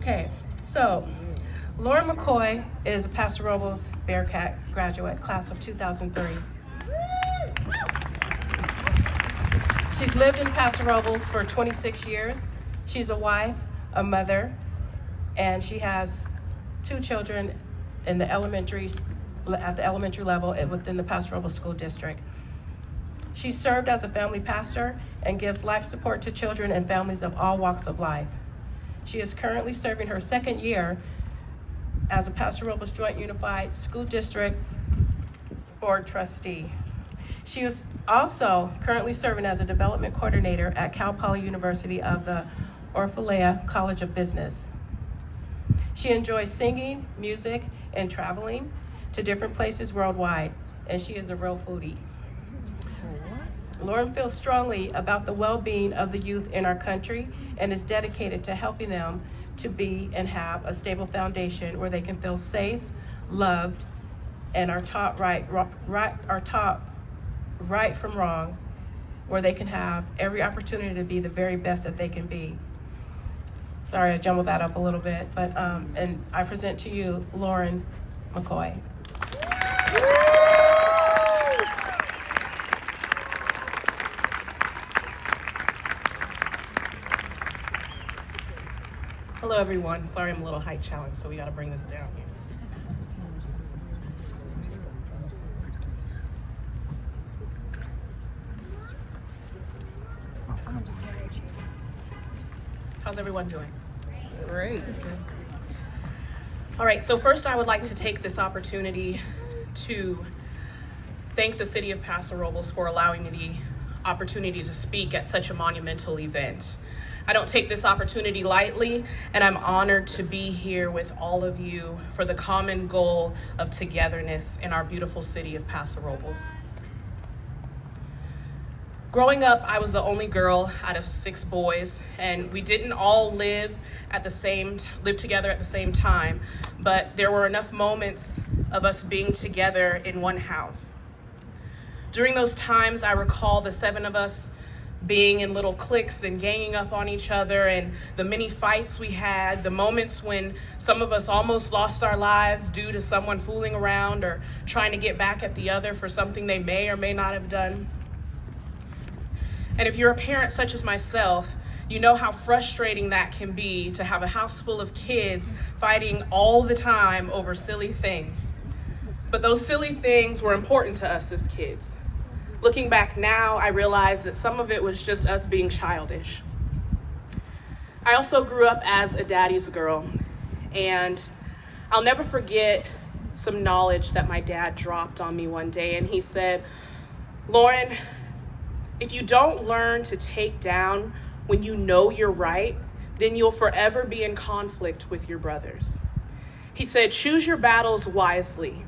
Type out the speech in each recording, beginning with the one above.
Okay, so Lauren McCoy is a Paso Robles Bearcat graduate, class of 2003. She's lived in Paso Robles for 26 years. She's a wife, a mother, and she has 2 children in the at the elementary level within the Paso Robles School District. She served as a family pastor and gives life support to children and families of all walks of life. She is currently serving her 2nd year as a Paso Robles Joint Unified School District Board Trustee. She is also currently serving as a development coordinator at Cal Poly University of the Orfalea College of Business. She enjoys singing, music, and traveling to different places worldwide, and she is a real foodie. Lauren feels strongly about the well-being of the youth in our country and is dedicated to helping them to be and have a stable foundation where they can feel safe, loved, and are taught right from wrong, where they can have every opportunity to be the very best that they can be. Sorry, I jumbled that up a little bit, but and I present to you Lauren McCoy. Hello, everyone. Sorry, I'm a little height challenged, so we got to bring this down here. How's everyone doing? Great. All right, so first I would like to take this opportunity to thank the City of Paso Robles for allowing me the opportunity to speak at such a monumental event. I don't take this opportunity lightly, and I'm honored to be here with all of you for the common goal of togetherness in our beautiful city of Paso Robles. Growing up, I was the only girl out of 6 boys, and we didn't all live together at the same time, but there were enough moments of us being together in one house. During those times, I recall the 7 of us being in little cliques and ganging up on each other, and the many fights we had, the moments when some of us almost lost our lives due to someone fooling around or trying to get back at the other for something they may or may not have done. And if you're a parent such as myself, you know how frustrating that can be to have a house full of kids fighting all the time over silly things. But those silly things were important to us as kids. Looking back now, I realize that some of it was just us being childish. I also grew up as a daddy's girl, and I'll never forget some knowledge that my dad dropped on me one day, and he said, "Lauren, if you don't learn to take down when you know you're right, then you'll forever be in conflict with your brothers." He said, "Choose your battles wisely.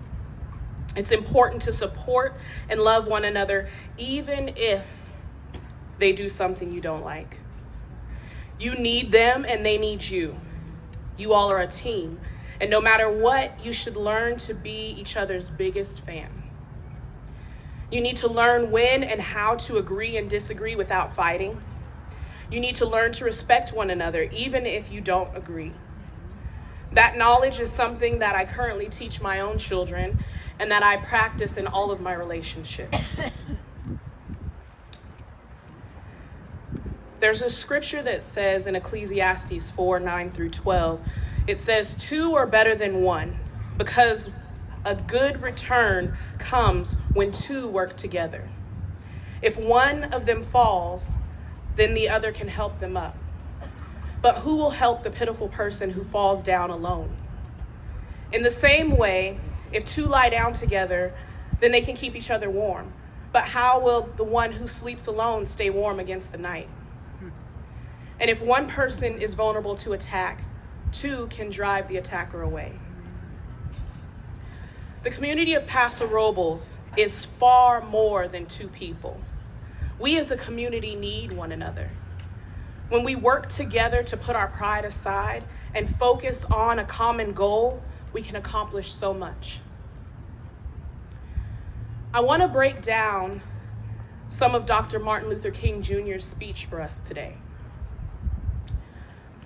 It's important to support and love one another, even if they do something you don't like. You need them and they need you. You all are a team, and no matter what, you should learn to be each other's biggest fan. You need to learn when and how to agree and disagree without fighting. You need to learn to respect one another, even if you don't agree. That knowledge is something that I currently teach my own children and that I practice in all of my relationships." There's a scripture that says in Ecclesiastes 4:9-12, it says, "2 are better than 1, because a good return comes when 2 work together. If one of them falls, then the other can help them up. But who will help the pitiful person who falls down alone? In the same way, if 2 lie down together, then they can keep each other warm. But how will the one who sleeps alone stay warm against the night? And if one person is vulnerable to attack, 2 can drive the attacker away." The community of Paso Robles is far more than 2 people. We as a community need one another. When we work together to put our pride aside and focus on a common goal, we can accomplish so much. I want to break down some of Dr. Martin Luther King Jr.'s speech for us today.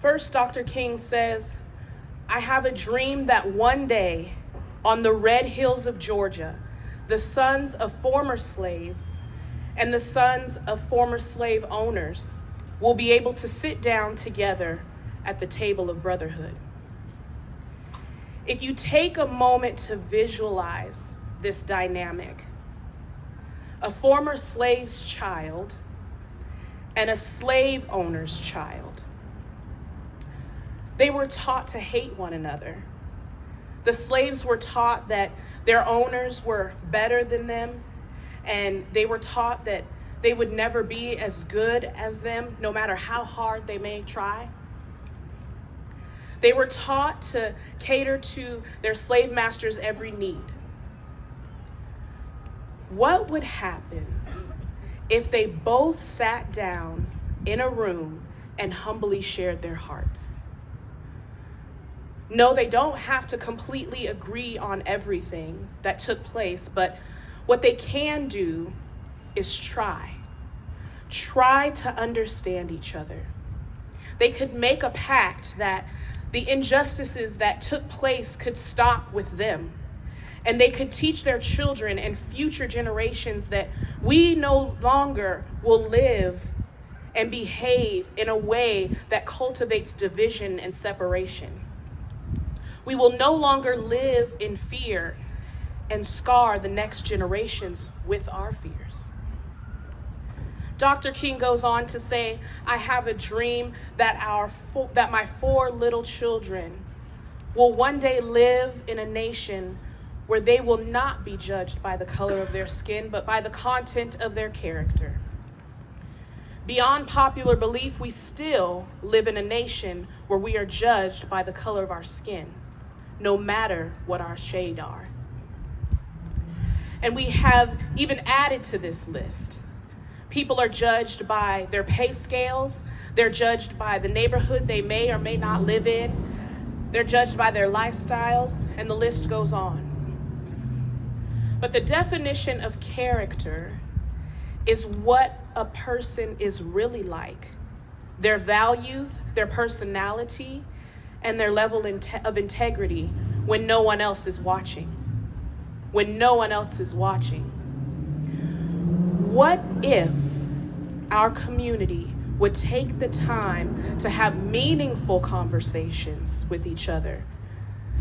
First, Dr. King says, I have a dream that one day on the red hills of Georgia, the sons of former slaves and the sons of former slave owners will be able to sit down together at the table of brotherhood. If you take a moment to visualize this dynamic, a former slave's child and a slave owner's child, they were taught to hate one another. The slaves were taught that their owners were better than them, and they were taught that they would never be as good as them, no matter how hard they may try. They were taught to cater to their slave master's every need. What would happen if they both sat down in a room and humbly shared their hearts? No, they don't have to completely agree on everything that took place, but what they can do is try to understand each other. They could make a pact that the injustices that took place could stop with them, and they could teach their children and future generations that we no longer will live and behave in a way that cultivates division and separation. We will no longer live in fear and scar the next generations with our fears. Dr. King goes on to say, I have a dream that my 4 little children will one day live in a nation where they will not be judged by the color of their skin, but by the content of their character. Beyond popular belief, we still live in a nation where we are judged by the color of our skin, no matter what our shade are. And we have even added to this list. People are judged by their pay scales. They're judged by the neighborhood they may or may not live in. They're judged by their lifestyles, and the list goes on. But the definition of character is what a person is really like, their values, their personality, and their level of integrity when no one else is watching. When no one else is watching. What if our community would take the time to have meaningful conversations with each other,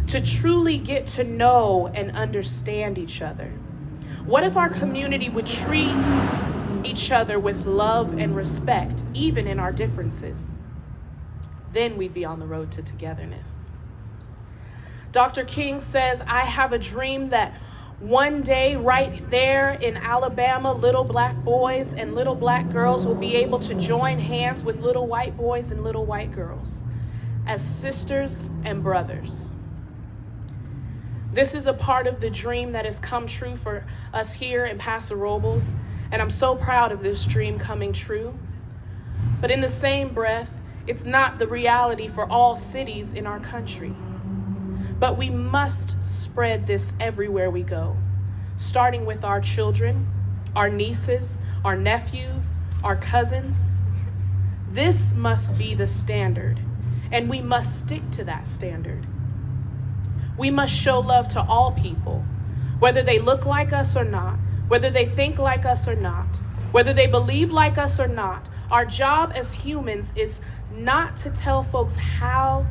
to truly get to know and understand each other? What if our community would treat each other with love and respect, even in our differences? Then we'd be on the road to togetherness. Dr. King says, I have a dream that one day right there in Alabama, little black boys and little black girls will be able to join hands with little white boys and little white girls as sisters and brothers. This is a part of the dream that has come true for us here in Paso Robles, and I'm so proud of this dream coming true. But in the same breath, it's not the reality for all cities in our country. But we must spread this everywhere we go, starting with our children, our nieces, our nephews, our cousins. This must be the standard, and we must stick to that standard. We must show love to all people, whether they look like us or not, whether they think like us or not, whether they believe like us or not. Our job as humans is not to tell folks how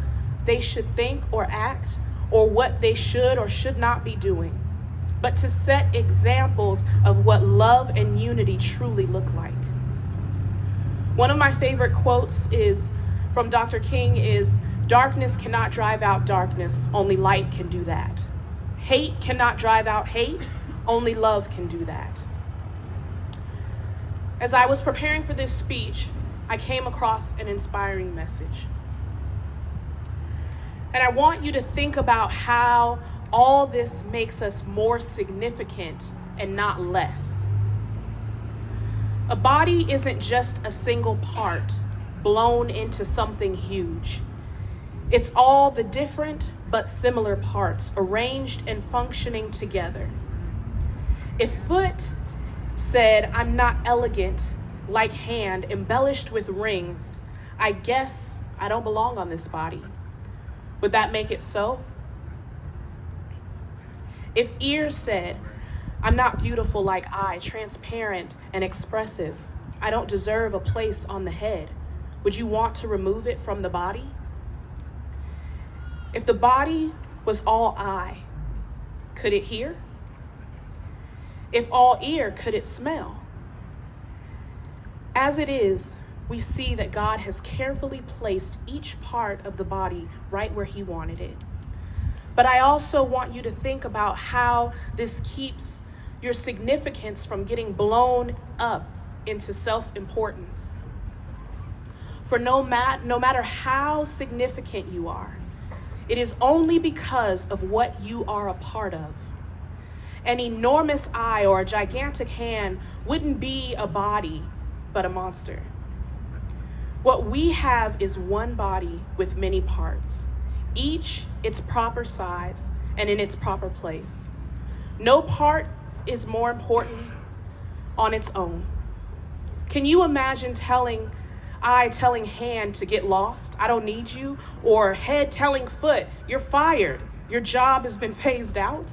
they should think or act, or what they should or should not be doing, but to set examples of what love and unity truly look like. One of my favorite quotes is from Dr. King is, darkness cannot drive out darkness, only light can do that. Hate cannot drive out hate, only love can do that. As I was preparing for this speech, I came across an inspiring message. And I want you to think about how all this makes us more significant and not less. A body isn't just a single part blown into something huge. It's all the different but similar parts arranged and functioning together. If foot said, I'm not elegant, like hand, embellished with rings, I guess I don't belong on this body. Would that make it so? If ears said, I'm not beautiful like eye, transparent and expressive, I don't deserve a place on the head, would you want to remove it from the body? If the body was all eye, could it hear? If all ear, could it smell? As it is, we see that God has carefully placed each part of the body right where he wanted it. But I also want you to think about how this keeps your significance from getting blown up into self-importance. For no matter how significant you are, it is only because of what you are a part of. An enormous eye or a gigantic hand wouldn't be a body, but a monster. What we have is one body with many parts, each its proper size and in its proper place. No part is more important on its own. Can you imagine telling hand to get lost, I don't need you, or head telling foot, you're fired, your job has been phased out?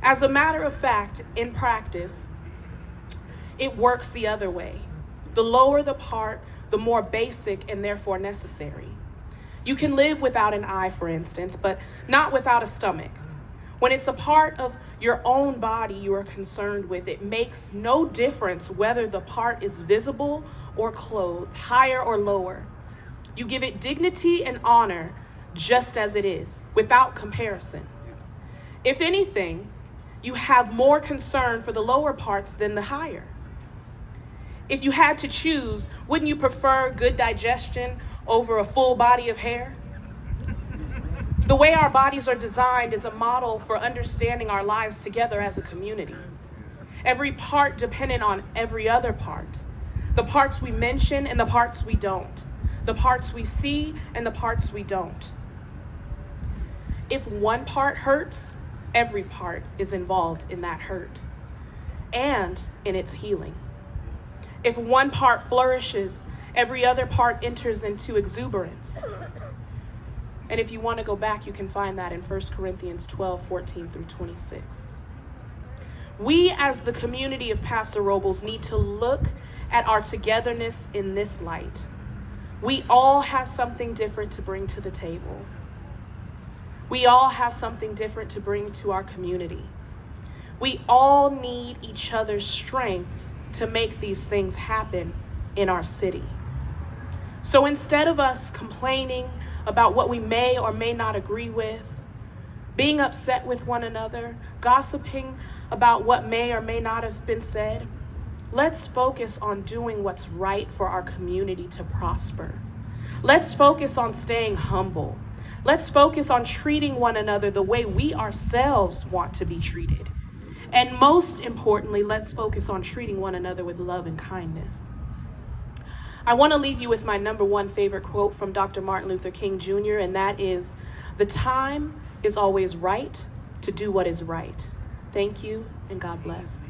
As a matter of fact, in practice, it works the other way. The lower the part, the more basic and therefore necessary. You can live without an eye, for instance, but not without a stomach. When it's a part of your own body you are concerned with, it makes no difference whether the part is visible or clothed, higher or lower. You give it dignity and honor just as it is, without comparison. If anything, you have more concern for the lower parts than the higher. If you had to choose, wouldn't you prefer good digestion over a full body of hair? The way our bodies are designed is a model for understanding our lives together as a community. Every part dependent on every other part. The parts we mention and the parts we don't. The parts we see and the parts we don't. If one part hurts, every part is involved in that hurt and in its healing. If one part flourishes, every other part enters into exuberance. And if you want to go back, you can find that in 1 Corinthians 12:14 through 26. We as the community of Paso Robles need to look at our togetherness in this light. We all have something different to bring to the table. We all have something different to bring to our community. We all need each other's strengths to make these things happen in our city. So instead of us complaining about what we may or may not agree with, being upset with one another, gossiping about what may or may not have been said, let's focus on doing what's right for our community to prosper. Let's focus on staying humble. Let's focus on treating one another the way we ourselves want to be treated. And most importantly, let's focus on treating one another with love and kindness. I want to leave you with my number one favorite quote from Dr. Martin Luther King Jr., and that is, "The time is always right to do what is right." Thank you, and God bless.